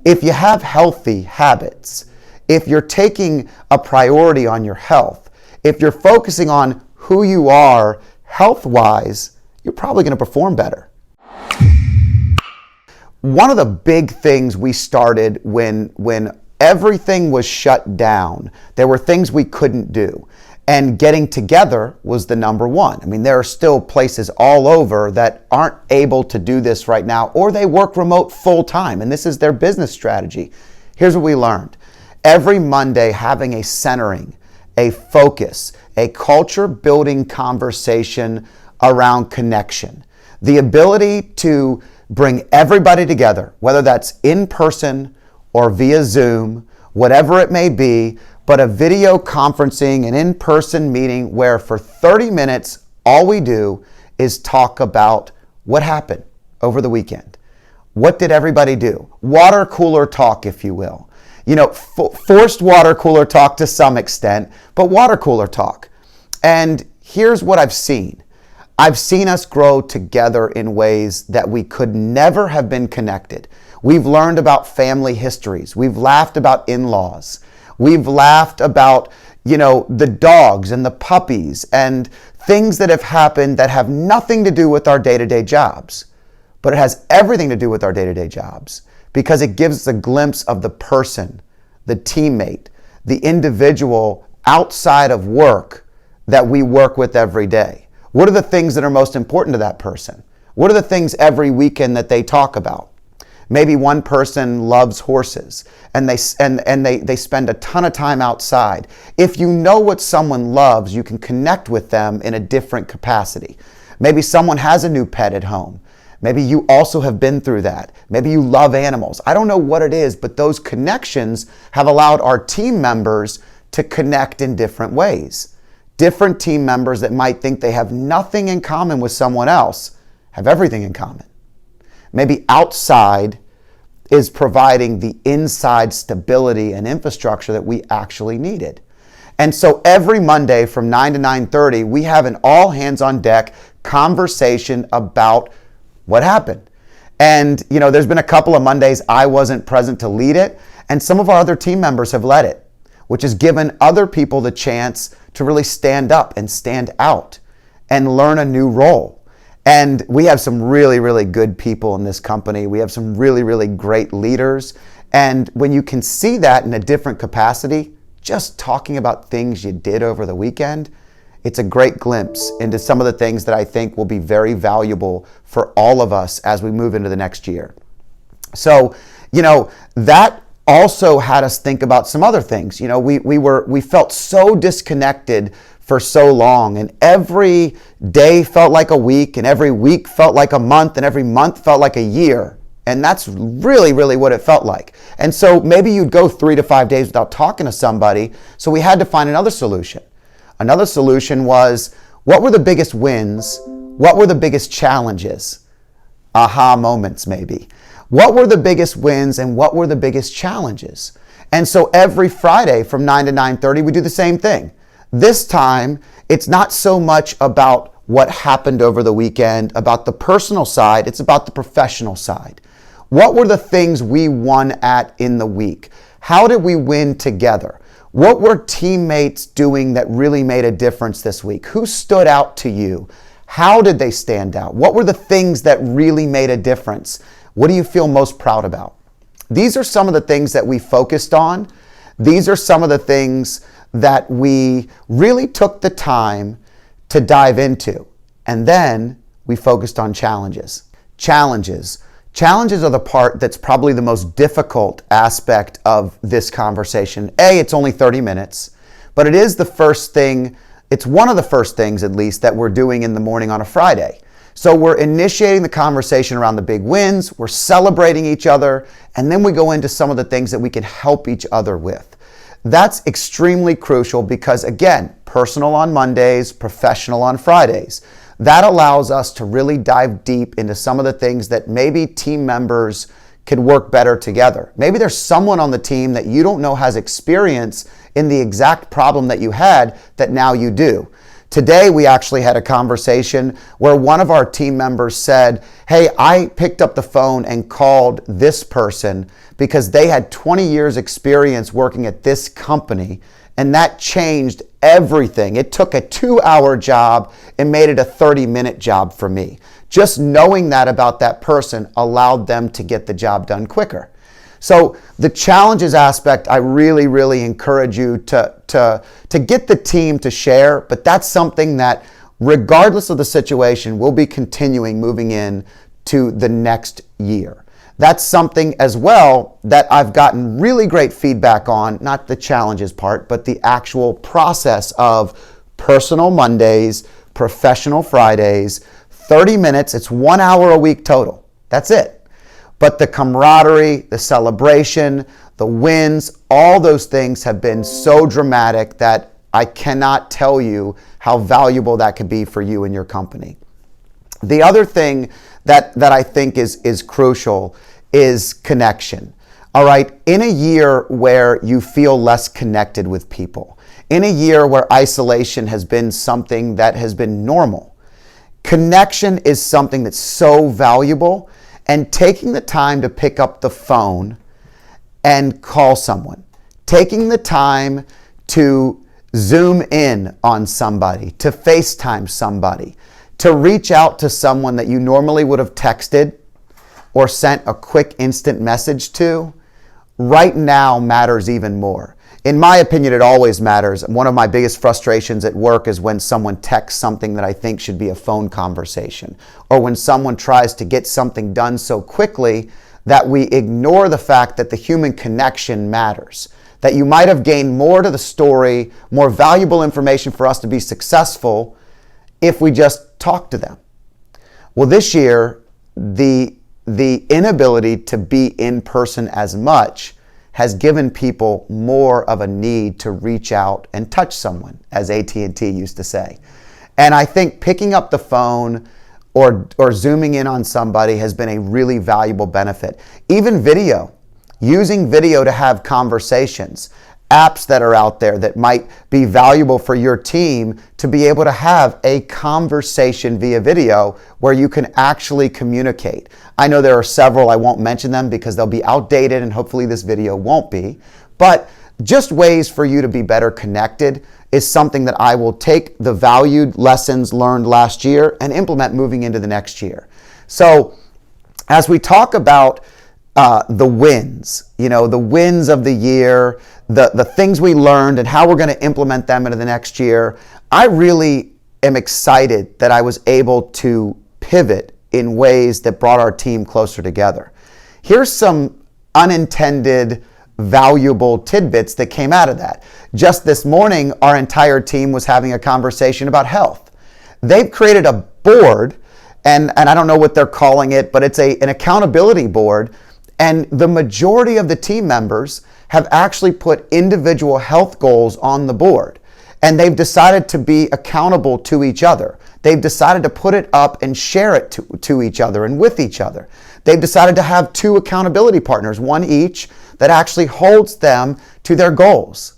If you have healthy habits, if you're taking a priority on your health, if you're focusing on who you are health-wise, you're probably going to perform better. One of the big things we started when everything was shut down, there were things we couldn't do. And getting together was the number one. I mean, there are still places all over that aren't able to do this right now, or they work remote full time, and this is their business strategy. Here's what we learned. Every Monday, having a centering, a focus, a culture building conversation around connection. The ability to bring everybody together, whether that's in person or via Zoom, whatever it may be, but a video conferencing, an in-person meeting where for 30 minutes, all we do is talk about what happened over the weekend. What did everybody do? Water cooler talk, if you will. You know, forced water cooler talk to some extent, but water cooler talk. And here's what I've seen. I've seen us grow together in ways that we could never have been connected. We've learned about family histories. We've laughed about in-laws. We've laughed about, the dogs and the puppies and things that have happened that have nothing to do with our day-to-day jobs. But it has everything to do with our day-to-day jobs because it gives us a glimpse of the person, the teammate, the individual outside of work that we work with every day. What are the things that are most important to that person? What are the things every weekend that they talk about? Maybe one person loves horses and they spend a ton of time outside. If you know what someone loves, you can connect with them in a different capacity. Maybe someone has a new pet at home. Maybe you also have been through that. Maybe you love animals. I don't know what it is, but those connections have allowed our team members to connect in different ways. Different team members that might think they have nothing in common with someone else have everything in common. Maybe outside is providing the inside stability and infrastructure that we actually needed. And so every Monday from 9 to 9:30, we have an all hands on deck conversation about what happened. And, there's been a couple of Mondays I wasn't present to lead it, and some of our other team members have led it, which has given other people the chance to really stand up and stand out and learn a new role. And we have some really, really good people in this company. We have some really, really great leaders. And when you can see that in a different capacity, just talking about things you did over the weekend, it's a great glimpse into some of the things that I think will be very valuable for all of us as we move into the next year. So, that also had us think about some other things. We felt so disconnected for so long, and every day felt like a week, and every week felt like a month, and every month felt like a year. And that's really, really what it felt like. And so maybe you'd go 3 to 5 days without talking to somebody, so we had to find another solution. Another solution was, what were the biggest wins? What were the biggest challenges? Aha moments, maybe. What were the biggest wins and what were the biggest challenges? And so every Friday from 9 to 9:30, we do the same thing. This time, it's not so much about what happened over the weekend, about the personal side, it's about the professional side. What were the things we won at in the week? How did we win together? What were teammates doing that really made a difference this week? Who stood out to you? How did they stand out? What were the things that really made a difference? What do you feel most proud about? These are some of the things that we focused on. These are some of the things that we really took the time to dive into. And then we focused on challenges. Challenges are the part that's probably the most difficult aspect of this conversation. It's only 30 minutes, but it is the first thing, it's one of the first things at least that we're doing in the morning on a Friday. So we're initiating the conversation around the big wins, we're celebrating each other, and then we go into some of the things that we can help each other with. That's extremely crucial because, again, personal on Mondays, professional on Fridays. That allows us to really dive deep into some of the things that maybe team members could work better together. Maybe there's someone on the team that you don't know has experience in the exact problem that you had that now you do. Today, we actually had a conversation where one of our team members said, hey, I picked up the phone and called this person because they had 20 years experience working at this company, and that changed everything. It took a 2-hour job and made it a 30-minute job for me. Just knowing that about that person allowed them to get the job done quicker. So the challenges aspect, I really, really encourage you to get the team to share, but that's something that regardless of the situation, we'll be continuing moving in to the next year. That's something as well that I've gotten really great feedback on, not the challenges part, but the actual process of personal Mondays, professional Fridays, 30 minutes, it's 1 hour a week total. That's it. But the camaraderie, the celebration, the wins, all those things have been so dramatic that I cannot tell you how valuable that could be for you and your company. The other thing that I think is crucial is connection. All right, in a year where you feel less connected with people, in a year where isolation has been something that has been normal, connection is something that's so valuable, and taking the time to pick up the phone and call someone, taking the time to Zoom in on somebody, to FaceTime somebody, to reach out to someone that you normally would have texted or sent a quick instant message to, right now matters even more. In my opinion, it always matters. One of my biggest frustrations at work is when someone texts something that I think should be a phone conversation, or when someone tries to get something done so quickly that we ignore the fact that the human connection matters, that you might have gained more to the story, more valuable information for us to be successful if we just talk to them. Well, this year, the inability to be in person as much has given people more of a need to reach out and touch someone, as AT&T used to say. And I think picking up the phone or zooming in on somebody has been a really valuable benefit. Even video, using video to have conversations, apps that are out there that might be valuable for your team to be able to have a conversation via video where you can actually communicate. I know there are several, I won't mention them because they'll be outdated and hopefully this video won't be, but just ways for you to be better connected is something that I will take the valued lessons learned last year and implement moving into the next year. So as we talk about the wins, the wins of the year, the things we learned and how we're going to implement them into the next year, I really am excited that I was able to pivot in ways that brought our team closer together. Here's some unintended, valuable tidbits that came out of that. Just this morning, our entire team was having a conversation about health. They've created a board, and I don't know what they're calling it, but it's an accountability board. And the majority of the team members have actually put individual health goals on the board. And they've decided to be accountable to each other. They've decided to put it up and share it to each other and with each other. They've decided to have 2 accountability partners, one each, that actually holds them to their goals.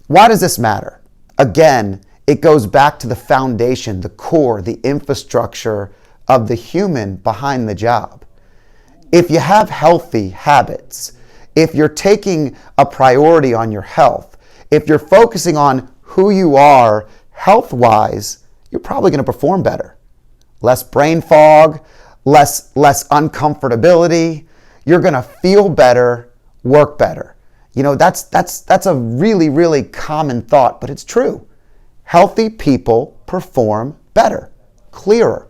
Why does this matter? Again, it goes back to the foundation, the core, the infrastructure of the human behind the job. If you have healthy habits, if you're taking a priority on your health, if you're focusing on who you are health-wise, you're probably going to perform better. Less brain fog, less uncomfortability. You're going to feel better, work better. That's a really, really common thought, but it's true. Healthy people perform better, clearer,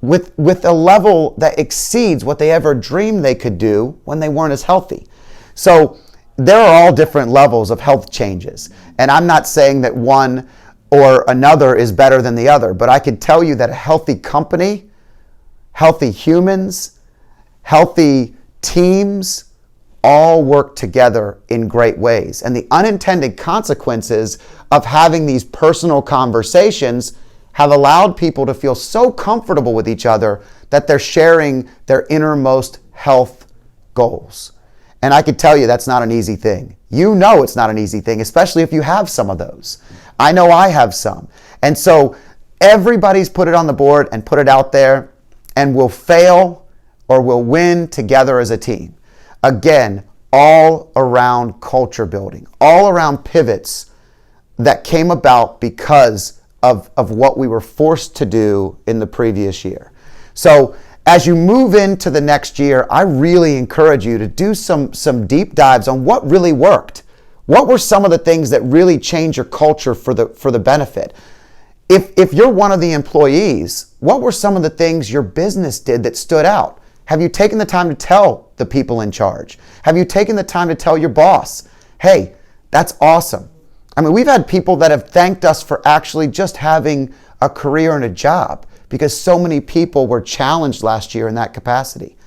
with a level that exceeds what they ever dreamed they could do when they weren't as healthy. So there are all different levels of health changes. And I'm not saying that one or another is better than the other, but I can tell you that a healthy company, healthy humans, healthy teams all work together in great ways. And the unintended consequences of having these personal conversations have allowed people to feel so comfortable with each other that they're sharing their innermost health goals. And I can tell you that's not an easy thing. It's not an easy thing, especially if you have some of those. I know I have some. And so everybody's put it on the board and put it out there, and we'll fail or we'll win together as a team. Again, all around culture building, all around pivots that came about because of what we were forced to do in the previous year. So as you move into the next year, I really encourage you to do some deep dives on what really worked. What were some of the things that really changed your culture for the benefit? If you're one of the employees, what were some of the things your business did that stood out? Have you taken the time to tell the people in charge? Have you taken the time to tell your boss, hey, that's awesome? I mean, we've had people that have thanked us for actually just having a career and a job because so many people were challenged last year in that capacity.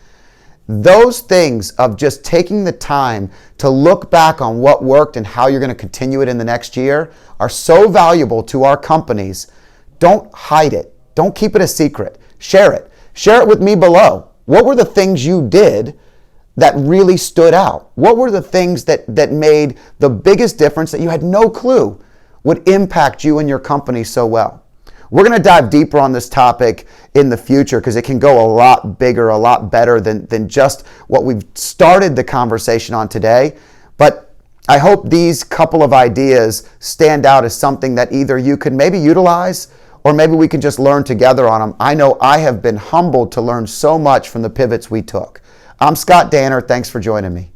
Those things of just taking the time to look back on what worked and how you're going to continue it in the next year are so valuable to our companies. Don't hide it. Don't keep it a secret. Share it. Share it with me below. What were the things you did that really stood out? What were the things that made the biggest difference that you had no clue would impact you and your company so well? We're going to dive deeper on this topic in the future because it can go a lot bigger, a lot better than just what we've started the conversation on today. But I hope these couple of ideas stand out as something that either you can maybe utilize or maybe we can just learn together on them. I know I have been humbled to learn so much from the pivots we took. I'm Scott Danner. Thanks for joining me.